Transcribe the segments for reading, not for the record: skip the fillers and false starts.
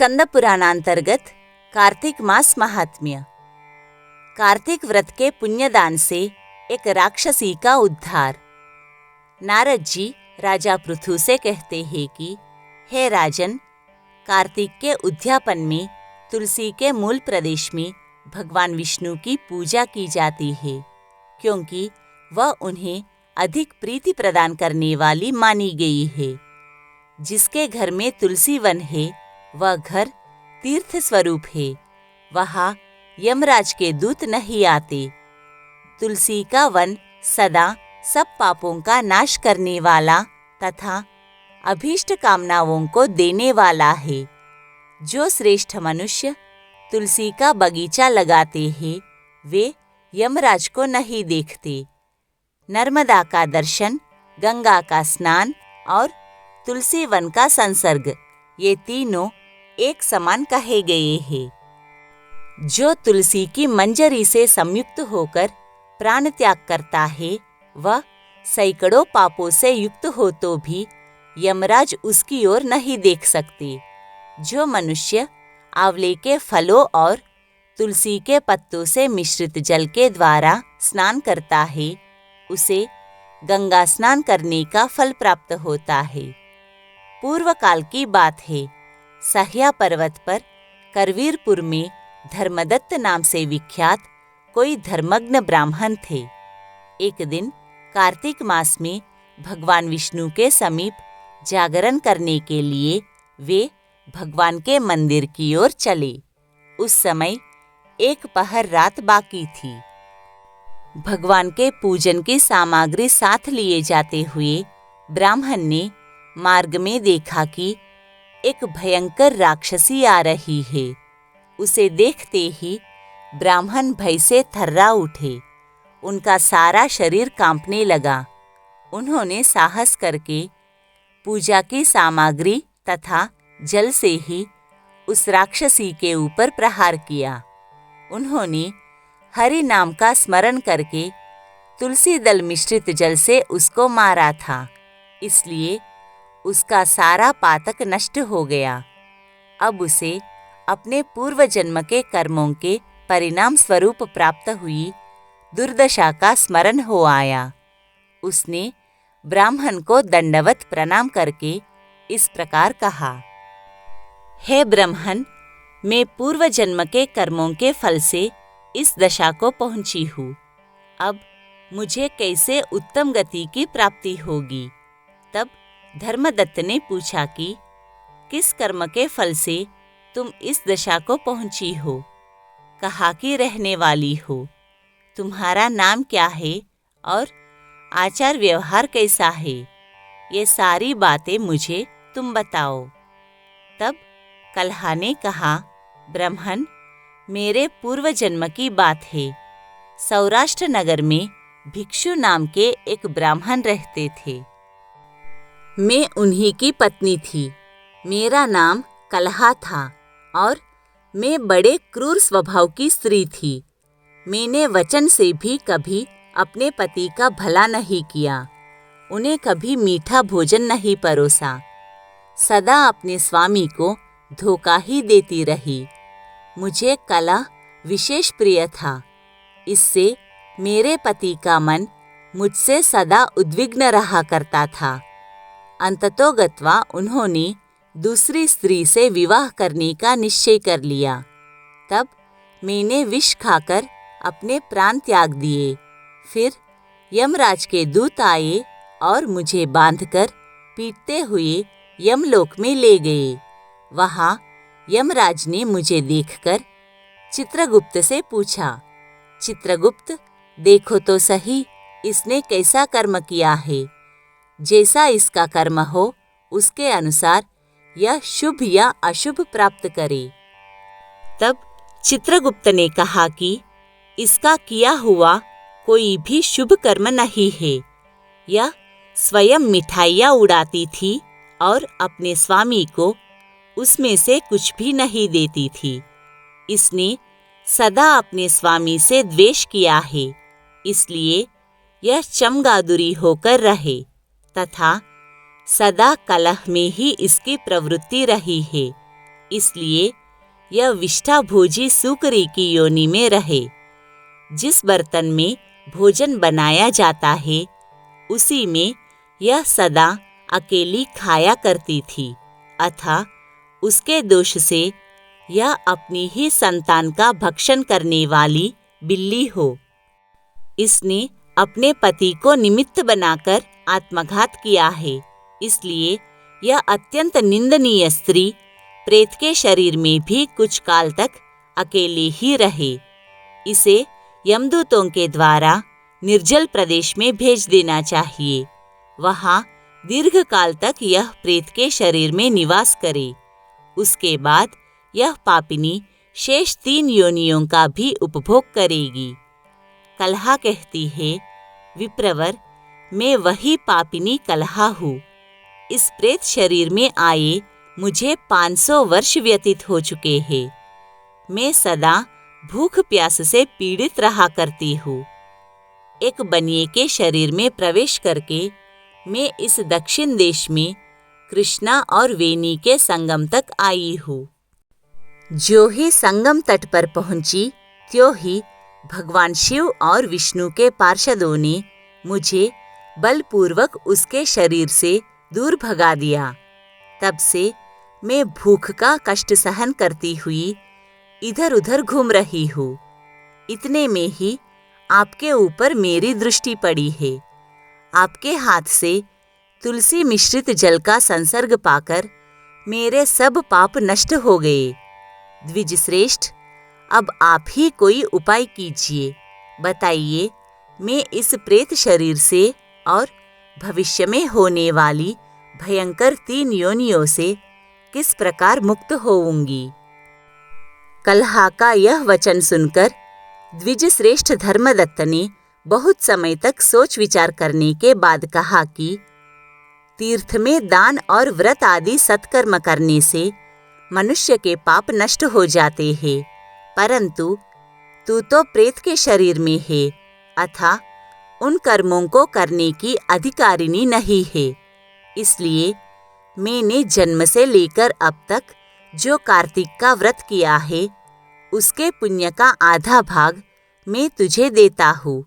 स्कंद पुराणांतर्गत कार्तिक मास महात्म्य। कार्तिक व्रत के पुण्यदान से एक राक्षसी का उद्धार। नारद जी राजा पृथु से कहते हैं कि हे राजन, कार्तिक के उद्यापन में तुलसी के मूल प्रदेश में भगवान विष्णु की पूजा की जाती है, क्योंकि वह उन्हें अधिक प्रीति प्रदान करने वाली मानी गई है। जिसके घर में तुलसी वन है वह घर तीर्थ स्वरूप है, वहाँ यमराज के दूत नहीं आते। तुलसी का वन सदा सब पापों का नाश करने वाला तथा अभीष्ट कामनाओं को देने वाला है। जो श्रेष्ठ मनुष्य तुलसी का बगीचा लगाते हैं वे यमराज को नहीं देखते। नर्मदा का दर्शन, गंगा का स्नान और तुलसी वन का संसर्ग, ये तीनों एक समान कहे गए हैं। जो तुलसी की मंजरी से संयुक्त होकर प्राण त्याग करता है वह सैकड़ों पापों से युक्त हो तो भी यमराज उसकी ओर नहीं देख सकते। जो मनुष्य आंवले के फलों और तुलसी के पत्तों से मिश्रित जल के द्वारा स्नान करता है उसे गंगा स्नान करने का फल प्राप्त होता है। पूर्व काल की बात है, सह्या पर्वत पर करवीरपुर में धर्मदत्त नाम से विख्यात कोई धर्मज्ञ ब्राह्मण थे। एक दिन कार्तिक मास में भगवान विष्णु के समीप जागरण करने के लिए वे भगवान के मंदिर की ओर चले। उस समय एक पहर रात बाकी थी। भगवान के पूजन की सामग्री साथ लिए जाते हुए ब्राह्मण ने मार्ग में देखा कि एक भयंकर राक्षसी आ रही है। उसे देखते ही ब्राह्मण भय से थर्रा उठे। उनका सारा शरीर कांपने लगा। उन्होंने साहस करके पूजा की सामग्री तथा जल से ही उस राक्षसी के ऊपर प्रहार किया। उन्होंने हरि नाम का स्मरण करके तुलसी दल मिश्रित जल से उसको मारा था, इसलिए उसका सारा पातक नष्ट हो गया। अब उसे अपने पूर्व जन्म के कर्मों के परिणाम स्वरूप प्राप्त हुई दुर्दशा का स्मरण हो आया। उसने ब्राह्मण को दंडवत प्रणाम करके इस प्रकार कहा, हे ब्राह्मण, मैं पूर्व जन्म के कर्मों के फल से इस दशा को पहुंची हूँ। अब मुझे कैसे उत्तम गति की प्राप्ति होगी? तब धर्मदत्त ने पूछा कि किस कर्म के फल से तुम इस दशा को पहुंची हो? कहाँ की रहने वाली हो? तुम्हारा नाम क्या है और आचार व्यवहार कैसा है? ये सारी बातें मुझे तुम बताओ। तब कलहा ने कहा, ब्राह्मण, मेरे पूर्व जन्म की बात है। सौराष्ट्र नगर में भिक्षु नाम के एक ब्राह्मण रहते थे। मैं उन्हीं की पत्नी थी। मेरा नाम कलहा था और मैं बड़े क्रूर स्वभाव की स्त्री थी। मैंने वचन से भी कभी अपने पति का भला नहीं किया। उन्हें कभी मीठा भोजन नहीं परोसा। सदा अपने स्वामी को धोखा ही देती रही। मुझे कलह विशेष प्रिय था। इससे मेरे पति का मन मुझसे सदा उद्विग्न रहा करता था। अंततोगत्वा उन्होंने दूसरी स्त्री से विवाह करने का निश्चय कर लिया। तब मैंने विष खाकर अपने प्राण त्याग दिए। फिर यमराज के दूत आए और मुझे बांधकर पीटते हुए यमलोक में ले गए। वहाँ यमराज ने मुझे देखकर चित्रगुप्त से पूछा, चित्रगुप्त, देखो तो सही इसने कैसा कर्म किया है। जैसा इसका कर्म हो उसके अनुसार यह शुभ या अशुभ प्राप्त करे। तब चित्रगुप्त ने कहा कि इसका किया हुआ कोई भी शुभ कर्म नहीं है। यह स्वयं मिठाइयाँ उड़ाती थी और अपने स्वामी को उसमें से कुछ भी नहीं देती थी। इसने सदा अपने स्वामी से द्वेष किया है, इसलिए यह चमगादुरी होकर रहे तथा सदा कलह में ही इसकी प्रवृत्ति रही है। इसलिए यह विष्ठाभोजी सूकरी की योनि में रहे। जिस बर्तन में भोजन बनाया जाता है उसी में यह सदा अकेली खाया करती थी, अतः उसके दोष से यह अपनी ही संतान का भक्षण करने वाली बिल्ली हो। इसने अपने पति को निमित्त बनाकर आत्मघात किया है, इसलिए यह अत्यंत निंदनीय स्त्री प्रेत के शरीर में भी कुछ काल तक अकेले ही रहे। इसे यमदूतों के द्वारा निर्जल प्रदेश में भेज देना चाहिए। वहाँ दीर्घ काल तक यह प्रेत के शरीर में निवास करे। उसके बाद यह पापिनी शेष 3 योनियों का भी उपभोग करेगी। कलहा कहती है, विप्रवर, मैं वही पापिनी कलहा हूँ। इस प्रेत शरीर में आए मुझे 500 वर्ष व्यतीत हो चुके हैं। मैं सदा भूख प्यास से पीड़ित रहा करती हूँ। एक बनिए के शरीर में प्रवेश करके मैं इस दक्षिण देश में कृष्णा और वेणी के संगम तक आई हूँ। जो ही संगम तट पर पहुंची त्यों ही भगवान शिव और विष्णु के पार्षदों ने मुझे बलपूर्वक उसके शरीर से दूर भगा दिया। तब से मैं भूख का कष्ट सहन करती हुई इधर उधर घूम रही हूँ। इतने में ही आपके ऊपर मेरी दृष्टि पड़ी है। आपके हाथ से तुलसी मिश्रित जल का संसर्ग पाकर मेरे सब पाप नष्ट हो गए। द्विजश्रेष्ठ, अब आप ही कोई उपाय कीजिए। बताइए, मैं इस प्रेत शरीर से और भविष्य में होने वाली भयंकर 3 योनियों से किस प्रकार मुक्त होऊंगी। कलहा का यह वचन सुनकर द्विजश्रेष्ठ धर्मदत्त ने बहुत समय तक सोच विचार करने के बाद कहा कि तीर्थ में दान और व्रत आदि सत्कर्म करने से मनुष्य के पाप नष्ट हो जाते हैं, परंतु तू तो प्रेत के शरीर में है, अतः उन कर्मों को करने की अधिकारिणी नहीं है। इसलिए मैंने जन्म से लेकर अब तक जो कार्तिक का व्रत किया है उसके पुण्य का आधा भाग मैं तुझे देता हूँ।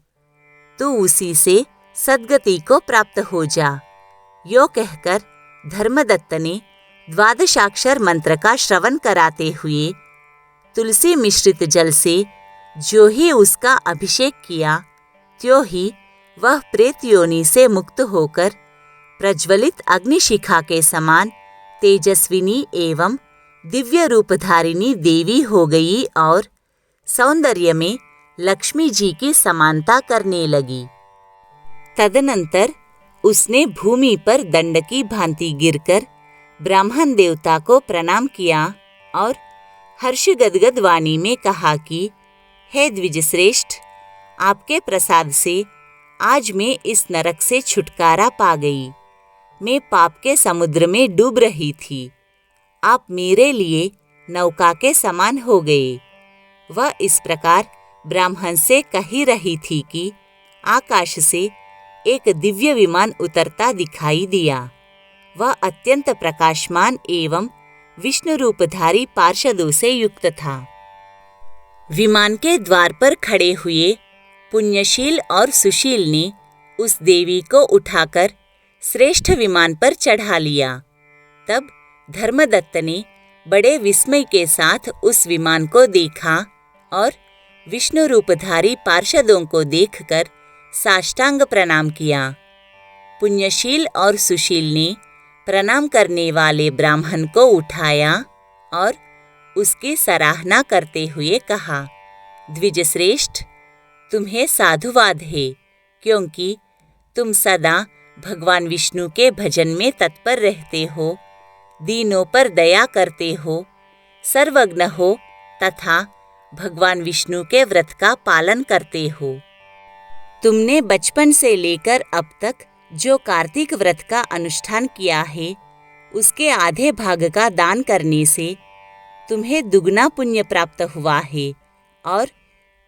तू उसी से सद्गति को प्राप्त हो जा। यो कहकर धर्मदत्त ने 12 मंत्र का श्रवण कराते हुए तुलसी मिश्रित जल से जो ही उसका अभिषेक किया त्यों ही वह प्रेत योनि से मुक्त होकर प्रज्वलित अग्निशिखा के समान तेजस्विनी एवं दिव्य रूपधारिणी देवी हो गई और सौंदर्य में लक्ष्मी जी की समानता करने लगी। तदनंतर उसने भूमि पर दंड की भांति गिरकर ब्राह्मण देवता को प्रणाम किया और हर्ष गदगद वाणी में कहा कि हे द्विजश्रेष्ठ, आपके प्रसाद से आज मैं इस नरक से छुटकारा पा गई। मैं पाप के समुद्र में डूब रही थी। आप मेरे लिए नौका के समान हो गए। वह इस प्रकार ब्राह्मण से कही रही थी कि आकाश से एक दिव्य विमान उतरता दिखाई दिया। वह अत्यंत प्रकाशमान एवं विष्णु रूपधारी पार्षदों से युक्त था। विमान के द्वार पर खड़े हुए पुण्यशील और सुशील ने उस देवी को उठाकर श्रेष्ठ विमान पर चढ़ा लिया। तब धर्मदत्त ने बड़े विस्मय के साथ उस विमान को देखा और विष्णु रूपधारी पार्षदों को देखकर साष्टांग प्रणाम किया। पुण्यशील और सुशील ने प्रणाम करने वाले ब्राह्मण को उठाया और उसकी सराहना करते हुए कहा, द्विजश्रेष्ठ, तुम्हें साधुवाद है, क्योंकि तुम सदा भगवान विष्णु के भजन में तत्पर रहते हो, दीनों पर दया करते हो, सर्वज्ञ हो तथा भगवान विष्णु के व्रत का पालन करते हो। तुमने बचपन से लेकर अब तक जो कार्तिक व्रत का अनुष्ठान किया है उसके आधे भाग का दान करने से तुम्हें दुगना पुण्य प्राप्त हुआ है और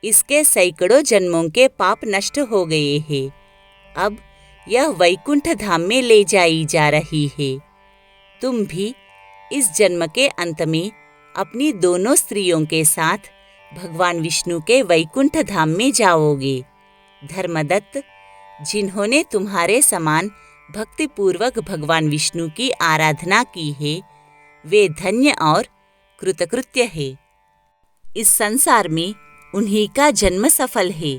इसके सैकड़ों जन्मों के पाप नष्ट हो गए हैं। अब यह वैकुंठ धाम में ले जाई जा रही है। तुम भी इस जन्म के अंत में अपनी दोनों स्त्रियों के साथ भगवान विष्णु के वैकुंठ धाम में जाओगे। धर्मदत्त, जिन्होंने तुम्हारे समान भक्तिपूर्वक भगवान विष्णु की आराधना की है, वे धन्य और कृतकृत्य है। इस संसार में उन्हीं का जन्म सफल है।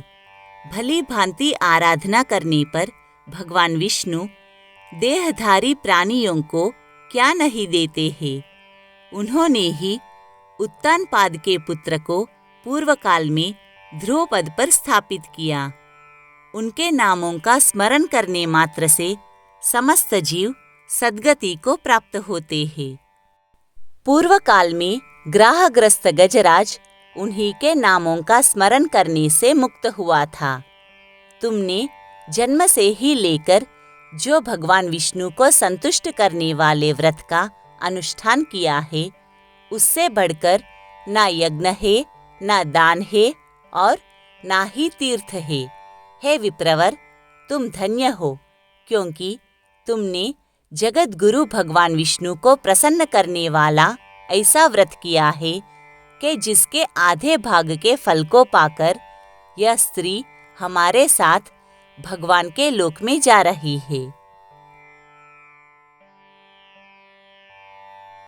भली भांति आराधना करने पर भगवान विष्णु देहधारी प्राणियों को क्या नहीं देते हैं। उन्होंने ही उत्तानपाद के पुत्र को पूर्व काल में ध्रुव पद पर स्थापित किया। उनके नामों का स्मरण करने मात्र से समस्त जीव सद्गति को प्राप्त होते हैं। पूर्व काल में ग्राहग्रस्त गजराज उन्हीं के नामों का स्मरण करने से मुक्त हुआ था। तुमने जन्म से ही लेकर जो भगवान विष्णु को संतुष्ट करने वाले व्रत का अनुष्ठान किया है, उससे बढ़कर ना यज्ञ है, ना दान है और ना ही तीर्थ है। हे विप्रवर, तुम धन्य हो, क्योंकि तुमने जगत गुरु भगवान विष्णु को प्रसन्न करने वाला ऐसा व्रत किया है कि जिसके आधे भाग के फल को पाकर यह स्त्री हमारे साथ भगवान के लोक में जा रही है।